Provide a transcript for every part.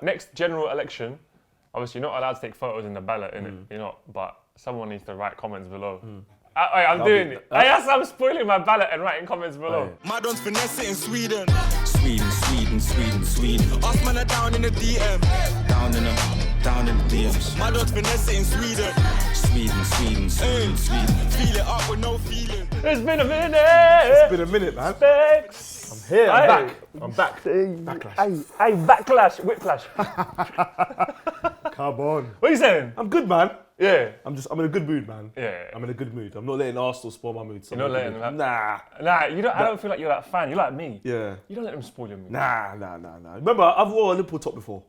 Next general election, obviously you're not allowed to take photos in the ballot, innit? You're not, but someone needs to write comments below. I'm doing it. Yes, I'm spoiling my ballot and writing comments below. Madon's finesse it in Sweden. Sweden. Us man are down in the DM. Down in the DMs. Madon's finesse it in Sweden. Sweden. Feel it up with no feeling. It's been a minute. It's been a minute, man. Thanks. I'm here. I'm back. Backlash, whiplash. Come on. What are you saying? I'm good, man. Yeah. I'm in a good mood, man. Yeah. I'm in a good mood. I'm not letting Arsenal spoil my mood. You're not letting them. Nah, you don't. I don't feel like you're that fan. You're like me. Yeah. You don't let them spoil your mood. Nah. Remember, I've worn a Liverpool top before.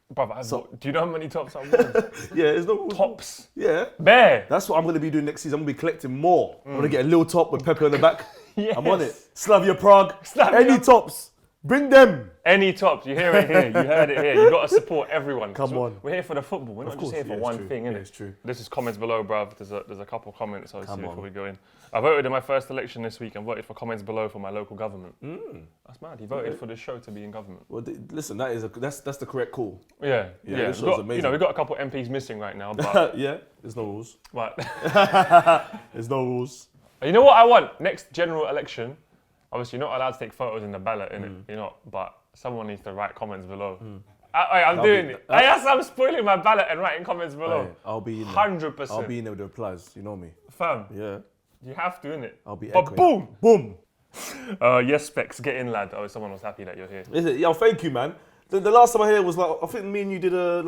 Brother, do you know how many tops I've worn? Yeah, there's no Tops. Yeah. Bare. That's what I'm going to be doing next season. I'm going to be collecting more. I'm going to get a little top with Pepe on the back. Yes. I'm on it. Slavia Prague. Slavia. Any tops. Bring them. Any tops. You hear it here. You heard it here. You got to support everyone. Come on. We're here for the football. We're not just here for one thing, innit? Yeah, it's true. This is comments below, bruv. There's a couple of comments I'll see before we go in. I voted in my first election this week and voted for comments below for my local government. That's mad. He voted for the show to be in government. Well, listen, that's the correct call. Yeah. This show's amazing. We've got a couple of MPs missing right now, but yeah, there's no rules. but There's no rules. you know what I want? Next general election, obviously you're not allowed to take photos in the ballot, innit? You're not, but someone needs to write comments below. I'm doing it. Yes, I'm spoiling my ballot and writing comments below. I'll be in there. 100%. I'll be in there with the replies. You know me. Fam, Yeah. you have to, innit? I'll be But echoing. boom! Yes, Specs, get in, lad. Oh, someone was happy that you're here. Is it? Yo, thank you, man. The last time I heard was like, I think me and you did a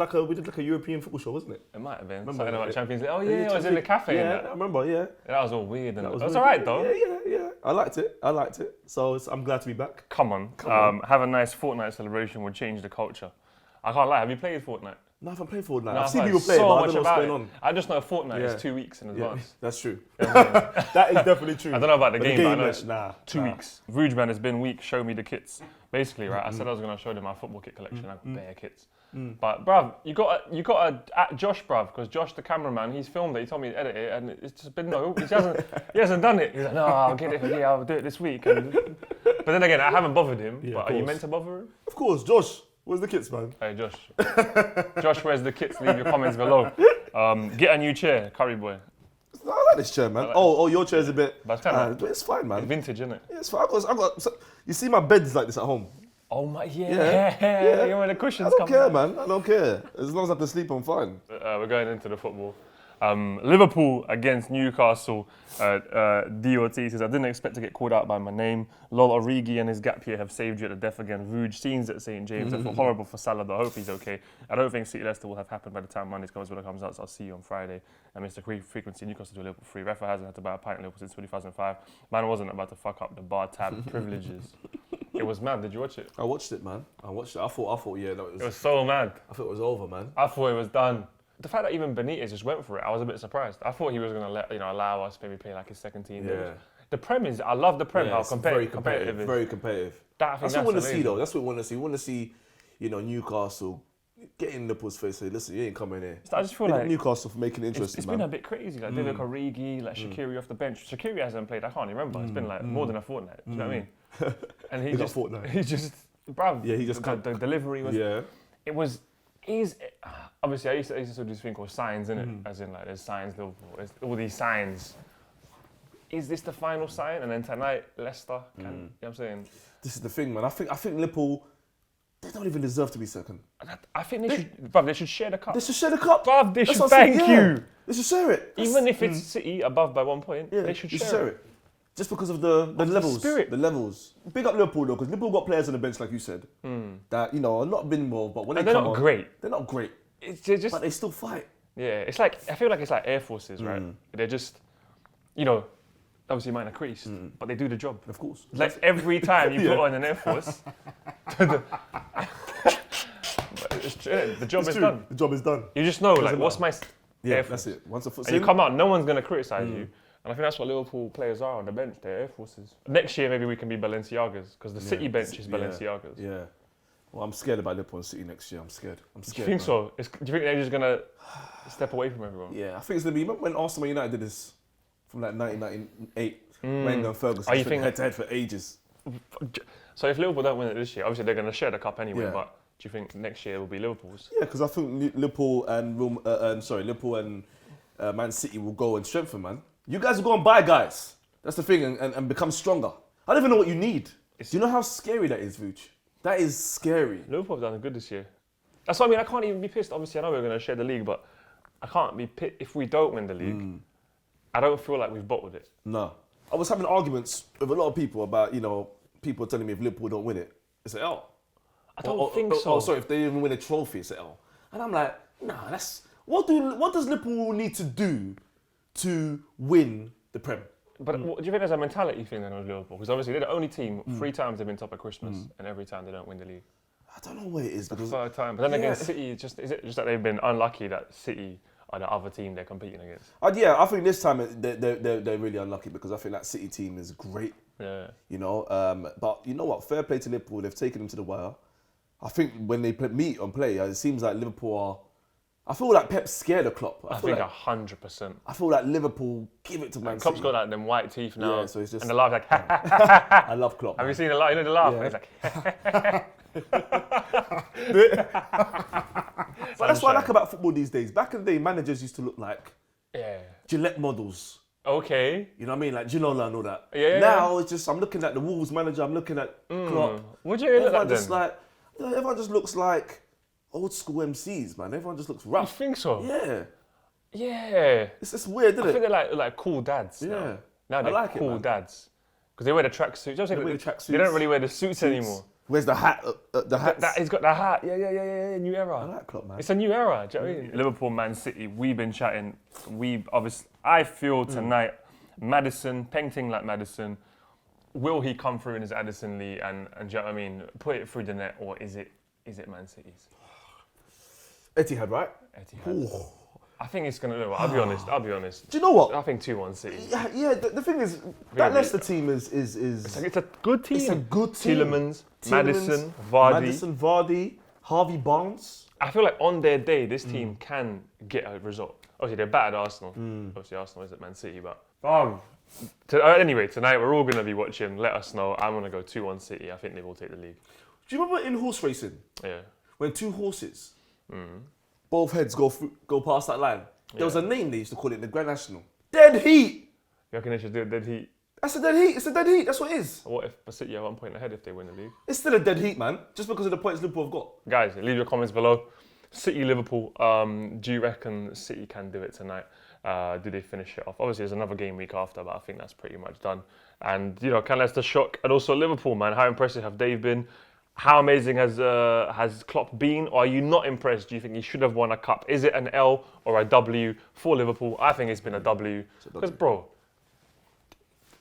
European football show, wasn't it? It might have been. Remember Something about that? Champions League. Oh, yeah, I was in the cafe. Yeah, and I that. remember, yeah. That was all weird. And it was weird. alright, though. Yeah. I liked it. So I'm glad to be back. Come on. Have a nice Fortnite celebration would change the culture. I can't lie. Have you played Fortnite? No, I haven't played Fortnite. No, I've seen people play it, so but I much don't know what's about going it. on. I just know Fortnite is 2 weeks in advance. That's true. That is definitely true. I don't know about the game, but I know match, it's 2 weeks. Rouge man, it's been weeks. Show me the kits. Basically, right? I said I was gonna show them my football kit collection. I've got bare kits. But bruv, you got to at Josh, bruv, because Josh, the cameraman, he's filmed it. He told me to edit it, and it's just been he hasn't done it. He's like, no, I'll get it. Yeah, I'll do it this week. But then again, I haven't bothered him. Yeah, but are you meant to bother him? Of course, Josh. Where's the kits, man? Hey, Josh. Josh, where's the kits? Leave your comments below. Get a new chair, Curry boy. I like this chair, man. Your chair's a bit. But it's it's fine, man. It's vintage, isn't it? Yeah, it's fine. You see, my bed's like this at home. Oh my, yeah. You know when the cushions I come don't care, down. man. I don't care. As long as I can sleep, I'm fine. We're going into the football. Liverpool against Newcastle. DOT says, I didn't expect to get called out by my name. Lol Origi and his gap here have saved you at the death again. Rouge scenes at St. James. I feel horrible for Salah, though I hope he's okay. I don't think City Leicester will have happened by the time Monday's comes when it comes out, so I'll see you on Friday. And Mr. Frequency, Newcastle to Liverpool free. Refa hasn't had to buy a pint in Liverpool since 2005. Man wasn't about to fuck up the bar tab privileges. It was mad. Did you watch it? I watched it, man. I thought, yeah, It was so mad. I thought it was over, man. I thought it was done. The fact that even Benitez just went for it, I was a bit surprised. I thought he was going to allow us maybe play like his second team. Yeah. The Prem is, I love the Prem, how competitive it is. Very competitive. That's what we want to see, though. That's what we want to see. We want to see, Newcastle get in Liverpool's face. Say, listen, you ain't coming here. I just feel like Newcastle for making it interesting. It's been a bit crazy. Like Divock Origi, like Shaqiri off the bench. Shaqiri hasn't played. I can't remember. It's been like more than a fortnight. Do you know what I mean? And he just, bruv. Yeah, he just the delivery was. Yeah. It was. Obviously, I used to do this thing called signs, innit? As in, like, there's signs, Liverpool, there's all these signs. Is this the final sign? And then tonight, Leicester, you know what I'm saying? This is the thing, man. I think Liverpool, they don't even deserve to be second. I think they should share the cup. They should share the cup. Bruv, they That's should what I'm saying, thank yeah. you. They should share it. Even if it's City above by 1 point, Yeah, they should share it. Just because of the levels. spirit. The levels. Big up Liverpool, though, because Liverpool got players on the bench, like you said, that, are not been involved, but when they they're come not on, great. They're not great. They're just, But they still fight. yeah, it's like, I feel like it's like Air Forces, right? They're just, obviously mine are creased, but they do the job. Of course. Like every time you put on an Air Force, it's true, the job is done. The job is done. You just know, like, what's my Air Force? That's it. Once a foot's And you in, come out, no one's going to criticise you. And I think that's what Liverpool players are on the bench, they're Air Forces. Next year, maybe we can be Balenciagas, because the City bench is Balenciagas. Yeah. Well, I'm scared about Liverpool and City next year. I'm scared. Do you think man. so? Do you think they're just going to step away from everyone? Yeah, I think it's going to be, remember when Arsenal United did this from like 1998, Wenger and Ferguson, you think head-to-head for ages. So if Liverpool don't win it this year, obviously they're going to share the cup anyway, Yeah. but Do you think next year will be Liverpool's? Yeah, because I think Liverpool and Liverpool and Man City will go and strengthen, man. You guys will go and buy guys. That's the thing, and become stronger. I don't even know what you need. Do you know how scary that is, Vooch? That is scary. Liverpool have done good this year. That's what I mean. I can't even be pissed. Obviously, I know we're going to share the league, but I can't be pissed if we don't win the league. I don't feel like we've bottled it. No. I was having arguments with a lot of people about, people telling me if Liverpool don't win it, it's an L. I don't think so. Oh, sorry, if they even win a trophy, it's an L. And I'm like, nah, that's... What does Liverpool need to do to win the Prem? But do you think there's a mentality thing then with Liverpool? Because obviously they're the only team, 3 times they've been top at Christmas, and every time they don't win the league. I don't know what it is. The 3rd time. But then again, City, is it just that they've been unlucky that City are the other team they're competing against? I think this time they're really unlucky because I think that City team is great. Yeah. But you know what? Fair play to Liverpool. They've taken them to the wire. I think when they meet and play, it seems like Liverpool are... I feel like Pep's scared of Klopp. I think 100%. I feel like Liverpool give it to Man City. Klopp's got like them white teeth now. Yeah, so it's just... And the laugh like, ha, ha, ha, ha. I love Klopp. Have you seen the laugh? You know the laugh? Yeah. It's like... But that's what I like about football these days. Back in the day, managers used to look like Gillette models. Okay. You know what I mean? Like Ginola and all that. Yeah. Now it's just, I'm looking at the Wolves manager, I'm looking at Klopp. What do you look like then? Everyone just looks like old school MCs, man. Everyone just looks rough. You think so? Yeah. Yeah. It's just weird, isn't I it? think they're like cool dads now. Yeah. Now they're like cool man. dads. Because they wear the tracksuits. They wear the tracksuits. They don't really wear the suits anymore. Where's the hat? The hats. He's got the hat. Yeah. New era. I like Klopp, man. It's a new era. Do you know what I mean? Liverpool, Man City. We've been chatting. I feel tonight, Maddison, painting like Maddison. Will he come through in his Addison Lee and do you know what I mean? Put it through the net, or is it Man City's? Etihad, right? Etihad. Ooh. I think it's gonna do. I'll be honest. Do you know what? I think 2-1 City. Yeah. The thing is, that Leicester team is. It's a good team. It's a good team. Tielemans, Maddison, Vardy, Harvey Barnes. I feel like on their day, this team can get a result. Obviously, they're battered Arsenal. Obviously, Arsenal isn't Man City, but anyway, tonight we're all gonna be watching. Let us know. I'm gonna go 2-1 City. I think they will take the league. Do you remember in horse racing? Yeah. When 2 horses, both heads go past that line. There was a name they used to call it, the Grand National. Dead heat. You reckon they should do a dead heat? That's a dead heat. It's a dead heat. That's what it is. What if City are 1 point ahead if they win the league? It's still a dead heat, man. Just because of the points Liverpool have got. Guys, leave your comments below. City, Liverpool. Do you reckon City can do it tonight? Do they finish it off? Obviously, there's another game week after, but I think that's pretty much done. And can Leicester shock? And also Liverpool, man. How impressive have they been? How amazing has Klopp been? Or are you not impressed? Do you think he should have won a cup? Is it an L or a W for Liverpool? I think it's been a W. Because, bro,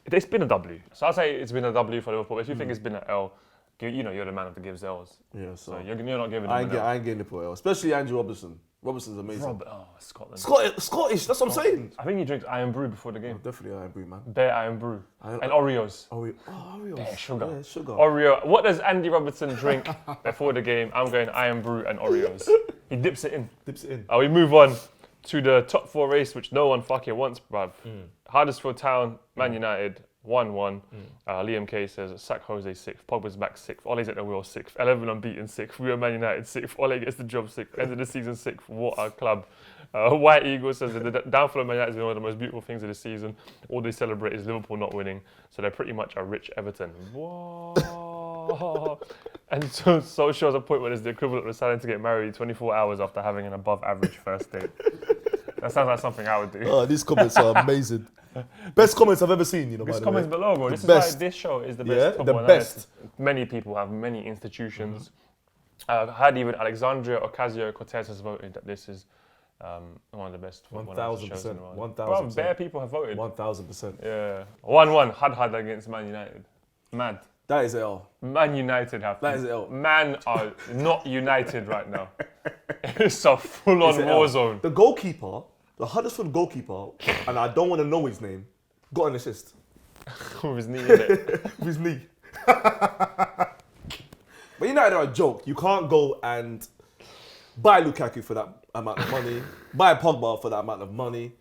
it's been a W. So I'll say it's been a W for Liverpool. If you think it's been an L, you're the man that gives L's. Yeah, so you're not giving him an L. I ain't getting Liverpool L. Especially Andrew Robertson. Robertson's amazing. Scotland. Scottish, that's what I'm saying. I think he drinks Iron Brew before the game. Definitely Iron Brew, man. Bare Iron Brew. And Oreos. Oreos. Bare sugar. Yeah, sugar. Oreo. What does Andy Robertson drink before the game? I'm going Iron Brew and Oreos. He dips it in. We move on to the top 4 race, which no one fucking wants, bruv. Huddersfield Town, Man United, 1-1. Liam K says, sack Jose 6th, Pogba's back 6th, Ole's at the wheel 6th, 11 unbeaten 6th, we are Man United 6th, Ole gets the job 6th, end of the season 6th, what a club. White Eagle says that the downfall of Man United is one of the most beautiful things of the season. All they celebrate is Liverpool not winning, so they're pretty much a rich Everton. Whoa. And so shows a point where it's the equivalent of deciding to get married 24 hours after having an above average first date. That sounds like something I would do. These comments are amazing. Best comments I've ever seen, Best comments below, bro. This is why this show is the best. Yeah, football the best. Many people have many institutions. I had even Alexandria Ocasio-Cortez has voted that this is one of the best football shows in the world. 1,000%. Bare people have voted. 1,000%. Yeah. 1-1. Hud against Man United. Mad. That is L. Man United have. That is L. Man are not united right now. It's a full-on war zone. The goalkeeper, the Huddersfield goalkeeper, and I don't want to know his name, got an assist. With his knee in it. With his knee. But United are a joke. You can't go and buy Lukaku for that amount of money, buy Pogba for that amount of money,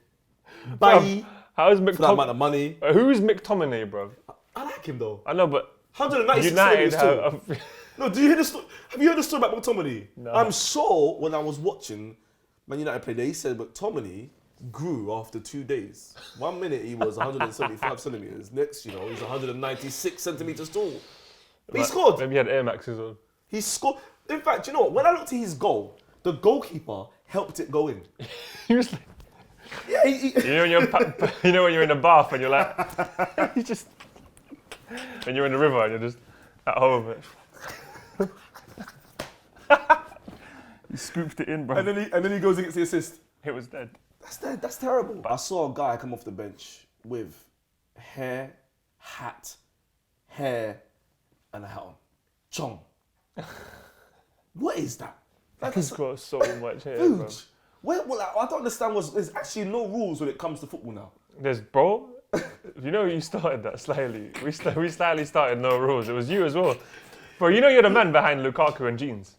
buy How's for that amount of money. Who's McTominay, bro? I like him though. I know, but 196 United million. No, do you hear the story? Have you heard the story about McTominay? No. I'm sure when I was watching Man United play, they said McTominay grew after 2 days. 1 minute he was 175 centimeters. Next, he's 196 centimeters tall. But he scored. Maybe he had Air Maxes on. He scored. In fact, you know what? When I looked at his goal, the goalkeeper helped it go in. He was like, Yeah, you know when you're in a bath and you're like, you just, and you're in the river and you're just at home. He scooped it in, bro. and then he goes and gets the assist. It was dead. That's dead. That's terrible. I saw a guy come off the bench with hair, hat, hair, and a hat on. Chong. What is that? He's got so much hair, bro. Huge. I don't understand. There's actually no rules when it comes to football now. There's, bro, you know you started that slightly. We slightly started no rules. It was you as well. Bro, you know you're the man behind Lukaku and jeans.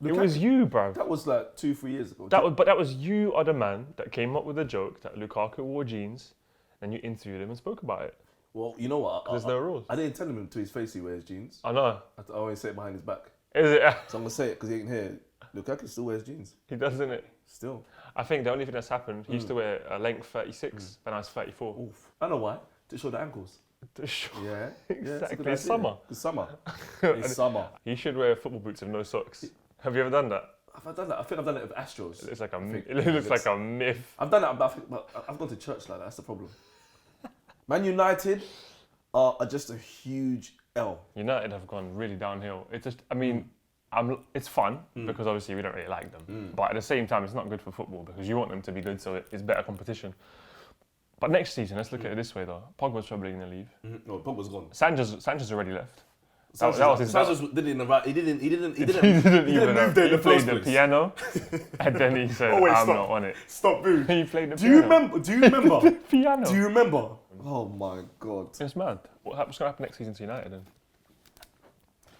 It was you, bro. That was like 2-3 years ago. But that was you are the man that came up with a joke that Lukaku wore jeans, and you interviewed him and spoke about it. Well, you know what? There's no rules. I didn't tell him to his face he wears jeans. I know. I always say it behind his back. Is it? So I'm going to say it because he ain't here. Lukaku still wears jeans. He doesn't it? Still. I think the only thing that's happened, he used to wear a length 36, and I was 34. Oof. I know why. To show the ankles. Yeah. Exactly. It's summer. It's summer. It's summer. He should wear football boots with no socks. Have you ever done that? Have I done that? I think I've done it with Astros. It looks like a myth. I've done that, but I've gone to church like that. That's the problem. Man United are just a huge L. United have gone really downhill. It's just, I mean, it's fun because obviously we don't really like them. But at the same time, it's not good for football because you want them to be good, so it's better competition. But next season, let's look at it this way though. Pogba's probably going to leave. No, Pogba's gone. Sanchez already left. Sanchez didn't move there in the He played first the place. piano, and then he said, "I'm not on it." Stop, dude. He played the Do you piano. remember? Piano. Do you remember? Oh my God. It's mad. What's going to happen next season to United then?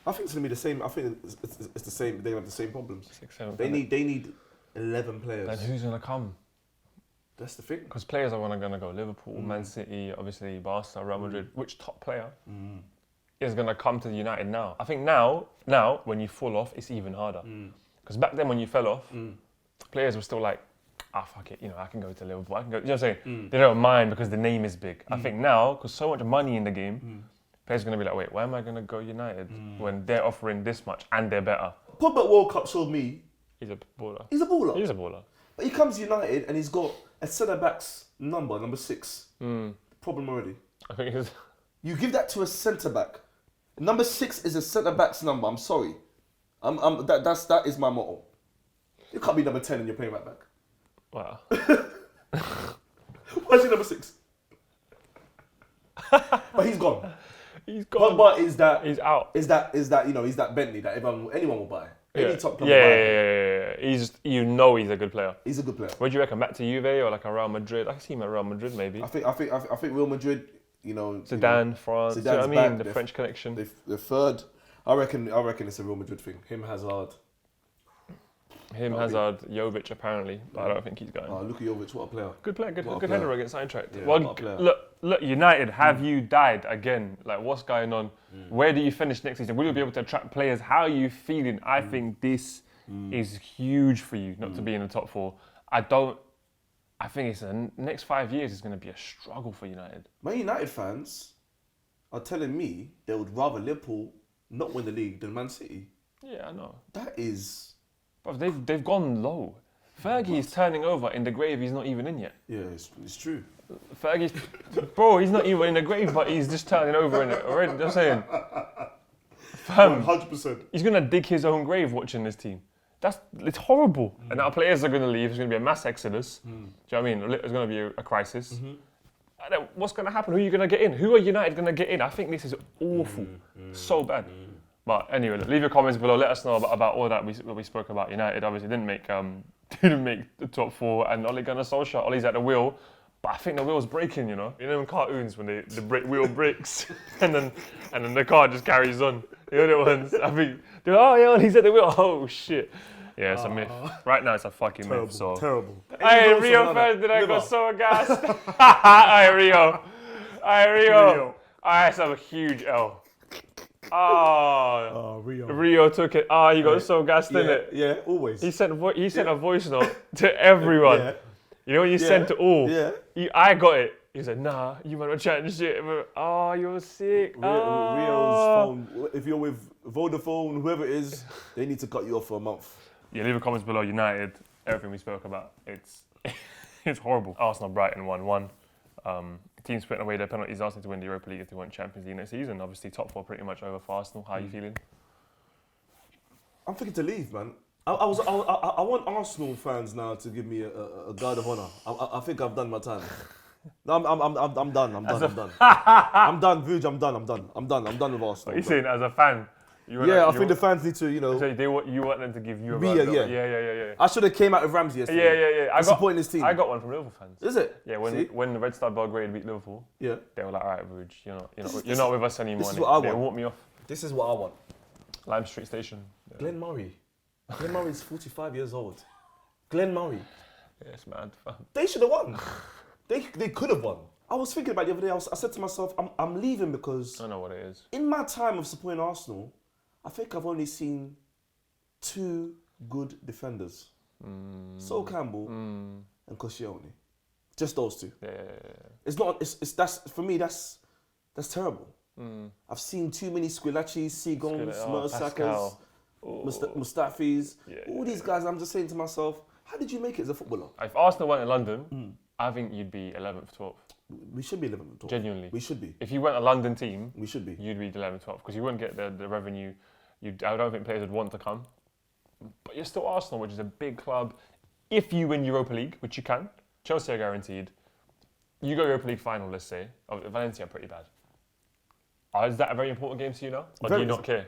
I think it's gonna be the same. I think it's the same. They have the same problems. 6, 7. They need 11 players. And who's going to come? That's the thing. Because players are going to go. Liverpool, Man City, obviously Barca, Real Madrid. Which top player is going to come to United now? I think now when you fall off, it's even harder. Because back then when you fell off, players were still like, fuck it, I can go to Liverpool. I can go. You know what I'm saying? They don't mind because the name is big. I think now, because so much money in the game, players are going to be like, wait, why am I going to go United when they're offering this much and they're better? Pogba World Cup showed me He's a baller. he's a baller. He's a baller. But he comes to United and he's got a centre-back's number 6. Problem already. I think it's... You give that to a centre-back. Number 6 is a centre-back's number. I'm sorry. That is my motto. You can't be number 10 and you're playing right back. Wow. Why is he number 6? But he's gone. He's gone. But is that He's out. Is that he's that Bentley that anyone will buy? Any top club will buy. Yeah. He's he's a good player. He's a good player. Where do you reckon? Back to Juve or like a Real Madrid? I can see him at Real Madrid maybe. I think Real Madrid. Zidane, France. Zidane's You know what I mean? back. The French connection. They're third. I reckon it's a Real Madrid thing. Him, Hazard. Hazard, Jovic apparently, but I don't think he's going. Oh, Luka Jovic, what a player. Good player, good What a header player. against Eintracht. Yeah, Well, what a player. look, United, have you died again? Like, what's going on? Where do you finish next season? Will you be able to attract players? How are you feeling? I think this is huge for you not to be in the top 4. I think it's the next 5 years is going to be a struggle for United. Man United fans are telling me they would rather Liverpool not win the league than Man City. Yeah, I know. That is... But they've gone low. Fergie is turning over in the grave he's not even in yet. Yeah, it's true. Fergie's... Bro, he's not even in the grave, but he's just turning over in it already. I'm saying... Fam, 100%. he's going to dig his own grave watching this team. It's horrible. And now players are going to leave. There's going to be a mass exodus. Do you know what I mean? There's going to be a crisis. And then what's going to happen? Who are you going to get in? Who are United going to get in? I think this is awful. So bad. But anyway, leave your comments below. Let us know about all that we spoke about. United obviously didn't make the top 4, and Ole Gunnar Solskjaer, Ole's at the wheel. But I think the wheel's breaking, You know in cartoons when the wheel breaks and then the car just carries on. You know the ones? I think, he's at the wheel. Oh shit. Yeah, it's a myth. Right now it's a fucking myth. So. Terrible. Hey, Rio fans, did I go so gassed? Hey, Rio. Hey, Rio. That's a huge L. Oh, Rio. Rio took it. He got so gassed in it. Yeah, always. He sent a voice note to everyone. Yeah. You know when you sent to all? Yeah. I got it. He said, nah, you might not chatting shit. Oh, you're sick. Rio's phone, if you're with Vodafone, whoever it is, they need to cut you off for a month. Yeah, leave a comments below. United, everything we spoke about. It's it's horrible. Arsenal, Brighton 1-1. Teams putting away their penalties, asking to win the Europa League if they want Champions League next season. Obviously, top four pretty much over for Arsenal. How are you feeling? I'm thinking to leave, man. I want Arsenal fans now to give me a guard of honour. I think I've done my time. No, I'm done. I'm done. I'm done, Vuj. I'm done with Arsenal. What are you saying as a fan? I think the fans need to, So you want them to give you a me, ride, yeah. I should have came out with Ramsey yesterday. Yeah. Supporting his team. I got one from Liverpool fans. Is it? Yeah, when the Red Star Belgrade beat Liverpool, yeah, they were like, all right, Vuj, you're not with us anymore. This is what I They want. walked me off. This is what I want. Lime Street Station. Yeah. Glenn Murray is 45 years old. Glenn Murray. Yeah, it's mad, fam. They should have won. They could have won. I was thinking about it the other day. I said to myself, I'm leaving because I know what it is. in my time of supporting Arsenal, I think I've only seen 2 good defenders. Sol Campbell and Koscielny. Just those 2. Yeah. It's not. That's for me. That's terrible. I've seen too many Squillacis, Seagulls, Mursakas, Mustafis. All these guys. I'm just saying to myself, how did you make it as a footballer? If Arsenal weren't in London, I think you'd be 11th, 12th. We should be 11th, 12th. Genuinely. We should be. If you weren't a London team, We should be. you'd be 11th, 12th because you wouldn't get the revenue. I don't think players would want to come. But you're still Arsenal, which is a big club. If you win Europa League, which you can, Chelsea are guaranteed. You go Europa League final, let's say. Valencia are pretty bad. Is that a very important game to you now? Or do you not care?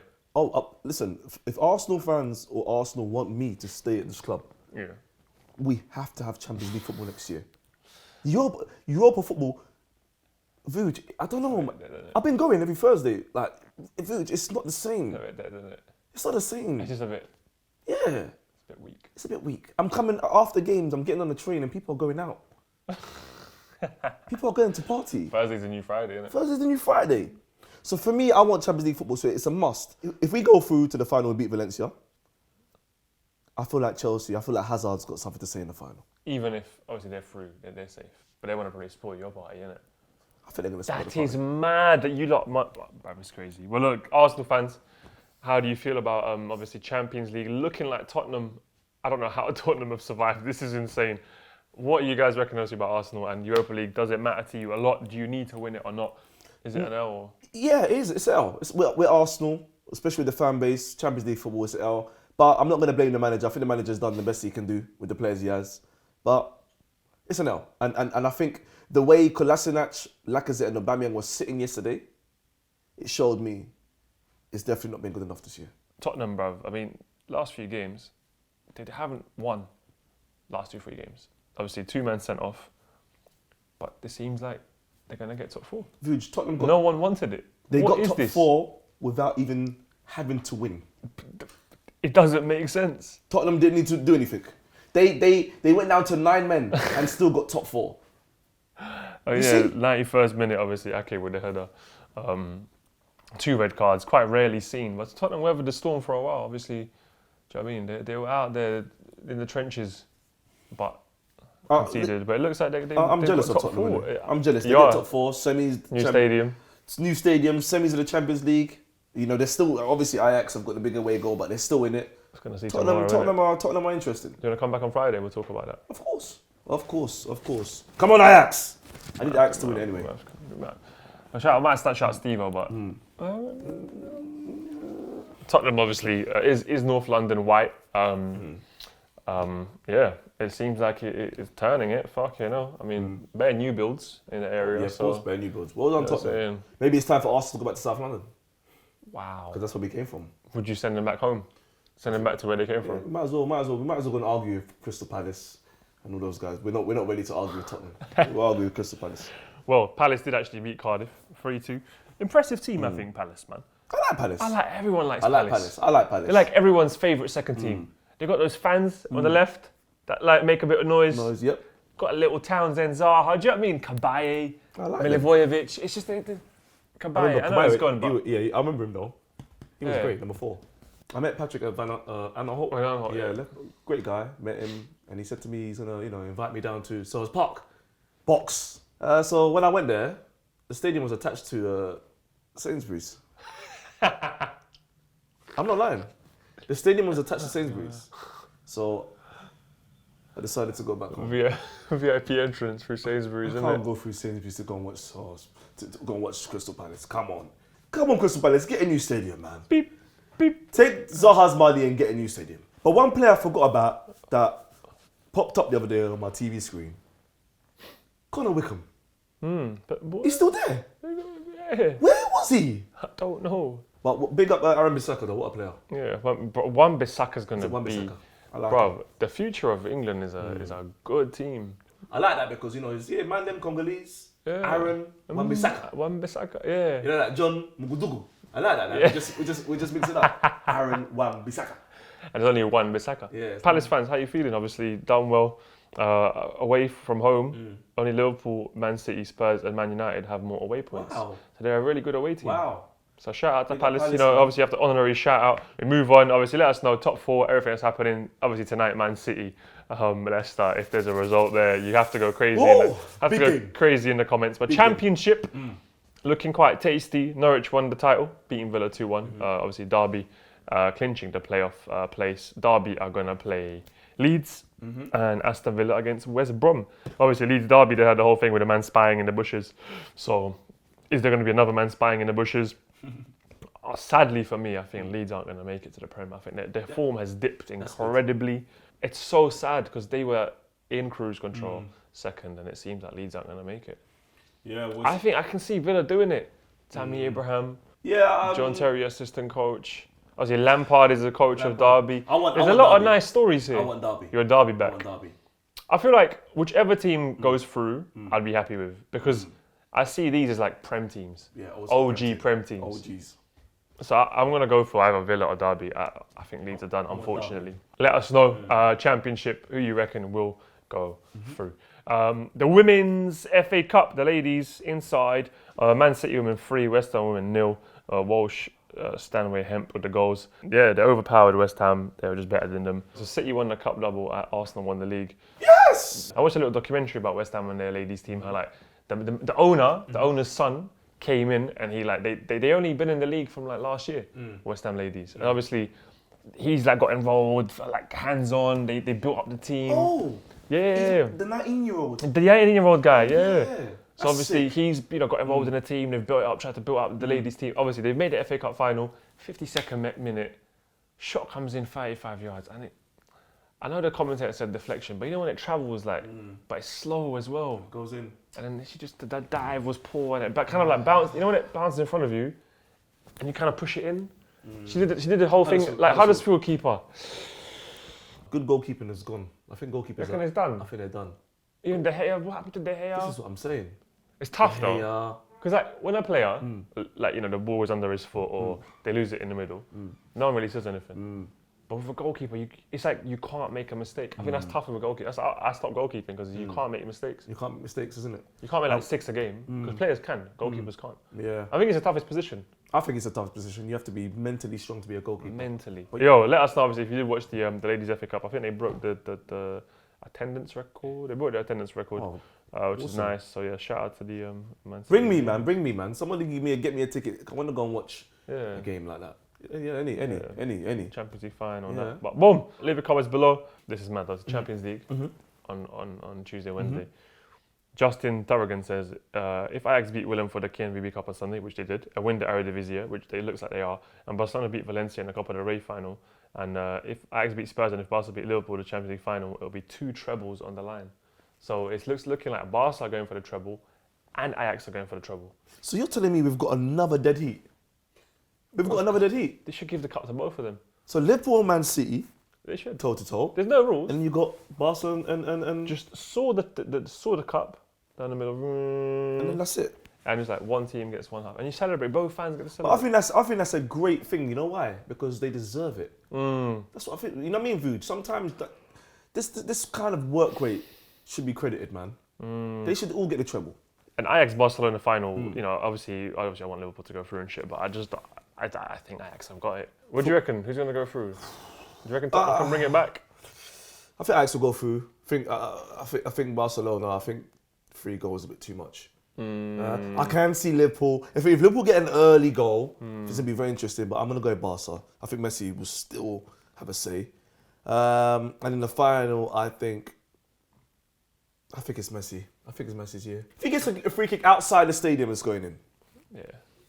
Listen, if Arsenal fans or Arsenal want me to stay at this club, we have to have Champions League football next year. Europa football, Vuj, I don't know. I've been going every Thursday. Like, Vuj, it's not the same. It's not the same. It's just a bit. Yeah. It's a bit weak. It's a bit weak. I'm coming after games. I'm getting on the train and people are going out. People are going to party. Thursday's the new Friday, isn't it? Thursday's the new Friday. So for me, I want Champions League football, so it's a must. If we go through to the final and beat Valencia, I feel like Chelsea, I feel like Hazard's got something to say in the final. Even if, obviously, they're through, they're safe. But they want to probably spoil your party, innit? I think they're going to spoil the That party. is mad that you lot... That was crazy. Well, look, Arsenal fans, how do you feel about, obviously, Champions League looking like Tottenham? I don't know how Tottenham have survived. This is insane. What do you guys reckon about Arsenal and Europa League? Does it matter to you a lot? Do you need to win it or not? Is it an L? Or? Yeah, it is. It's an L. We're Arsenal, especially with the fan base. Champions League football is an L. But I'm not going to blame the manager. I think the manager's done the best he can do with the players he has. But it's an L. And I think the way Kolasinac, Lacazette and Aubameyang was sitting yesterday, it showed me it's definitely not been good enough this year. Tottenham, bruv. I mean, last few games, they haven't won last 2-3 games. Obviously, 2 men sent off. But it seems like they're going to get top 4. Vuj, Tottenham got... No one wanted it. They What got is top this? 4 without even having to win. It doesn't make sense. Tottenham didn't need to do anything. They went down to 9 men and still got top 4. Oh You yeah, see? 91st minute, obviously, Ake with the header. 2 red cards, quite rarely seen. But Tottenham weathered the storm for a while, obviously. Do you know what I mean? They were out there in the trenches, but conceded. But it looks like I'm they've jealous got of top Tottenham. 4. Innit? I'm jealous. They You get are. top 4, semis. New stadium. It's new stadium, semis of the Champions League. You know, they're still, obviously Ajax have got the big away goal, but they're still in it. I was going to see Tottenham are interested. Do you want to come back on Friday? We'll talk about that. Of course. Come on, Ajax. I need Ajax to win it anyway. I might shout Steve-O, but Tottenham obviously is North London white. Yeah, it seems like it's turning it. Fuck, you know. I mean, bare new builds in the area. Yeah, of course, bare new builds. Well done, Tottenham. Saying. Maybe it's time for Arsenal to go back to South London. Wow. Because that's where we came from. Would you send them back home? Send them back to where they came from? We might as well go and argue with Crystal Palace and all those guys. We're not ready to argue with Tottenham. We'll argue with Crystal Palace. Well, Palace did actually beat Cardiff 3-2. Impressive team, I think, Palace, man. I like Palace. Everyone likes I like Palace. Palace. I like Palace. They're like everyone's favourite second team. They got those fans on the left that like make a bit of noise. Yep. Got a little Townsend, Zaha. Do you know what I mean? Kabaye, I like Milivojevic. It's just Kabaye. I know he's gone, but I remember him though. He was great, number 4. I met Patrick at Van Aanholt. Yeah. Great guy. Met him, and he said to me he's gonna, invite me down to Selhurst Park, box. So when I went there, the stadium was attached to Sainsbury's. I'm not lying. The stadium was attached to Sainsbury's, so I decided to go back home. VIP entrance through Sainsbury's, I isn't can't it? go through Sainsbury's to go and watch to go and watch Crystal Palace. Come on, Crystal Palace, get a new stadium, man. Beep, beep. Take Zaha's money and get a new stadium. But one player I forgot about that popped up the other day on my TV screen. Connor Wickham. But what? He's still there. Yeah. Where was he? I don't know. But big up Aaron Bissaka though. What a player. Yeah, but Wan-Bissaka's going to Wan be... Bissaka. I like Bro, the future of England is a good team. I like that because man, them Congolese. Yeah. Aaron Wan-Bissaka. Wan-Bissaka, yeah. You know that John Mugudugu. I like that. Yeah. We just mix it up. Aaron Wan-Bissaka. And there's only one Bissaka. Yeah, Palace fans, how you feeling? Obviously done well. Away from home, only Liverpool, Man City, Spurs, and Man United have more away points. Wow. So they're a really good away team. Wow. So shout out to Big up Palace. Palace, Obviously you have the honorary shout out. We move on. Obviously, let us know top 4, everything that's happening. Obviously tonight, Man City, Leicester. If there's a result there, you have to go crazy. Crazy in the comments. But Championship, looking quite tasty. Norwich won the title, beating Villa 2-1. Obviously Derby clinching the playoff place. Derby are gonna play Leeds and Aston Villa against West Brom. Obviously Leeds Derby, they had the whole thing with a man spying in the bushes. So is there going to be another man spying in the bushes? Sadly for me, I think Leeds aren't going to make it to the Prem. I think their form has dipped incredibly. It's so sad because they were in cruise control second, and it seems like Leeds aren't going to make it. Yeah. I think I can see Villa doing it. Tammy Abraham, John Terry, assistant coach. Obviously, Lampard is the coach of Derby. There's a lot of nice stories here. I want Derby. You're a Derby back. I want Derby. I feel like whichever team goes through, I'd be happy with because I see these as like Prem teams. Yeah, OG Prem teams. OGs. So I'm going to go for either Villa or Derby. I think Leeds are done, unfortunately. Let us know, Championship, who you reckon will go through. The Women's FA Cup, the ladies inside. Man City women 3, West Ham women 0. Walsh, Stanway, Hemp with the goals. Yeah, they overpowered West Ham. They were just better than them. So City won the cup double, Arsenal won the league. Yes! I watched a little documentary about West Ham and their ladies team. How like the owner's son came in and he like they only been in the league from like last year. West Ham ladies, and obviously he's like got involved, like hands on. They built up the team. Oh, yeah, the 19-year-old. the 18-year-old guy. Yeah. So That's obviously sick. he's got involved in the team. They've built it up, tried to build up the ladies team. Obviously they've made the FA Cup final. 52nd minute, shot comes in 35 yards, and I know the commentator said deflection, but you know when it travels like, but it's slow as well. Goes in. And then she just, that dive was poor, and it kind of like bounced. You know when it bounces in front of you, and you kind of push it in. She did the whole thing like Huddersfield keeper. Good goalkeeping is gone. I think goalkeepers. Reckon it's done? I think they're done. Even De Gea, what happened to De Gea? This is what I'm saying. It's tough De though, Gea. because like when a player, like the ball is under his foot or they lose it in the middle, no one really says anything. But with a goalkeeper, it's like you can't make a mistake. I think that's tough with a goalkeeper. I stopped goalkeeping because you can't make mistakes. You can't make mistakes, isn't it? You can't make like 6 a game because players can, goalkeepers can't. Yeah. I think it's the toughest position. I think it's a tough position. You have to be mentally strong to be a goalkeeper. Mentally. Yo, let us know obviously if you did watch the ladies FA Cup. I think they broke the attendance record. They broke the attendance record, which is nice. So yeah, shout out to the Man City. Bring me, man. Somebody get me a ticket. I want to go and watch a game like that. Yeah, any. Champions League final. Yeah. But boom, leave the comments below. This is mad. That's Champions League on Tuesday, Wednesday. Justin Thurrigan says, if Ajax beat Willem for the KNVB Cup on Sunday, which they did, and win the Eredivisie, which they looks like they are, and Barcelona beat Valencia in the Copa del Rey final, and if Ajax beat Spurs and if Barca beat Liverpool the Champions League final, it'll be 2 trebles on the line. So it's looking like Barca are going for the treble, and Ajax are going for the treble. So you're telling me we've got another dead heat? We've got another dead heat. They should give the cup to both of them. So Liverpool and Man City, They should. toe to toe, There's no rules. and you got Barca and Just saw the cup down the middle, and then that's it. and it's like one team gets one half, and you celebrate. Both fans get to But I celebrate. think that's a great thing. You know why? Because they deserve it. That's what I think. You know what I mean, Vuj? Sometimes this kind of work rate should be credited, man. They should all get the treble. And Ajax Barcelona final, obviously I want Liverpool to go through and shit, but I think Ajax have got it. What do you reckon? Who's going to go through? Do you reckon Tottenham can bring it back? I think Ajax will go through. I think Barcelona. I think 3 goals is a bit too much. I can see Liverpool. If Liverpool get an early goal, it's gonna be very interesting. But I'm gonna go Barca. I think Messi will still have a say. And in the final, I think it's Messi. I think it's Messi's year. If he gets a free kick outside the stadium, it's going in. Yeah.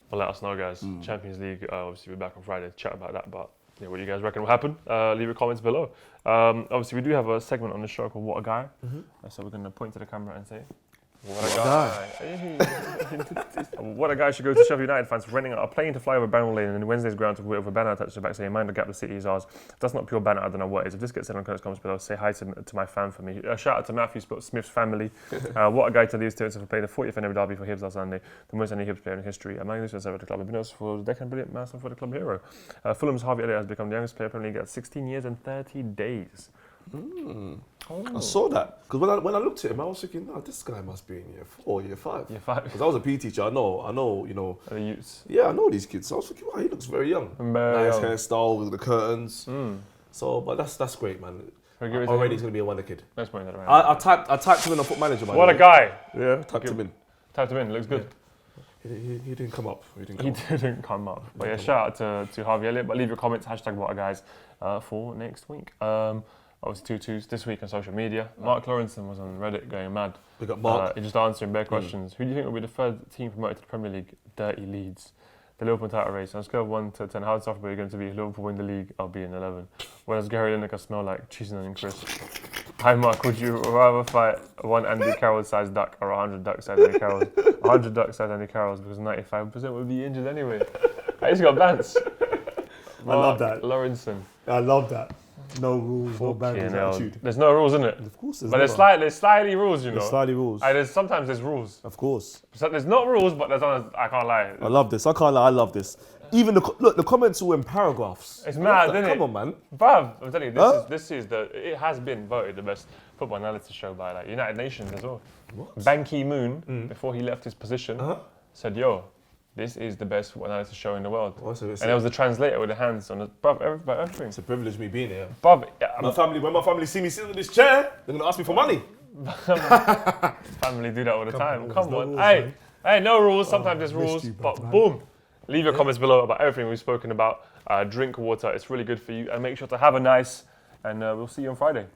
Well, let us know, guys. Champions League, obviously, we're back on Friday to chat about that. But yeah, what do you guys reckon will happen? Leave your comments below. Obviously, we do have a segment on the show called What a Guy. So we're going to point to the camera and say, what a guy. What a guy should go to Sheffield United fans for renting a plane to fly over Barrow Lane and in Wednesday's ground to with a banner attached to the back saying, mind the gap, the city is ours. If that's not pure banner, I don't know what is. If this gets said on comments below, say hi to my fan for me. Shout out to Matthew Smith's family. What a guy to leave Stevenson for playing the 40th anniversary derby for Hibs last Sunday. The most any Hibs player in history. Among this was ever the club. I've been honest for the decade, brilliant master for the club hero. Fulham's Harvey Elliott has become the youngest player in the Premier League at 16 years and 30 days. I saw that because when I looked at him, I was thinking, this guy must be in year 4, year 5. Year 5. Because I was a PE teacher. I know, you know. The youths. Yeah, I know these kids. So I was thinking, wow, he looks very young. Nice hairstyle with the curtains. So, but that's great, man. Already he's gonna be a wonder kid. Let's point that around. I typed him in on Foot Manager. What a guy! Yeah, typed him in. Typed him in. Looks good. Yeah. He didn't come up. He didn't come up. But yeah, shout out to Harvey Elliott. But leave your comments, #What a Guys, for next week. Obviously 2-2s this week on social media. Mark Lawrenson was on Reddit going mad. We got Mark. He just answering bare questions. Who do you think will be the third team promoted to the Premier League? Dirty Leeds. The Liverpool title race. On a scale of 1 to 10, how soft are you going to be? If Liverpool win the league, I'll be in 11. What does Gary Lineker smell like? Cheese and onion crisp. Hi Mark, would you rather fight one Andy Carroll-sized duck or 100 duck-sized Andy Carrolls? 100 duck-sized Andy Carrolls because 95% would be injured anyway. He's got bants. I love that. Lawrenson. I love that. No rules, no boundaries attitude. There's no rules, isn't it? Of course there's there's slightly rules, you know. There's slightly rules. Sometimes there's rules. Of course. So there's not rules, but there's I can't lie. I love this. I can't lie. I love this. Even the comments were in paragraphs. It's mad, isn't it? Come on, man. Bruv, I'm telling you, it has been voted the best football analysis show by like United Nations as well. What? Ban Ki-moon, before he left his position, said, yo, this is the best football analysis show in the world. And there was the translator with the hands on the everything. It's a privilege me being here. Bruv, when my family see me sitting in this chair, they're gonna ask me for money. Family do that all the time. Come on. Hey, no rules. Sometimes there's rules, but boom. Leave your comments below about everything we've spoken about. Drink water. It's really good for you. And make sure to have a nice, and we'll see you on Friday.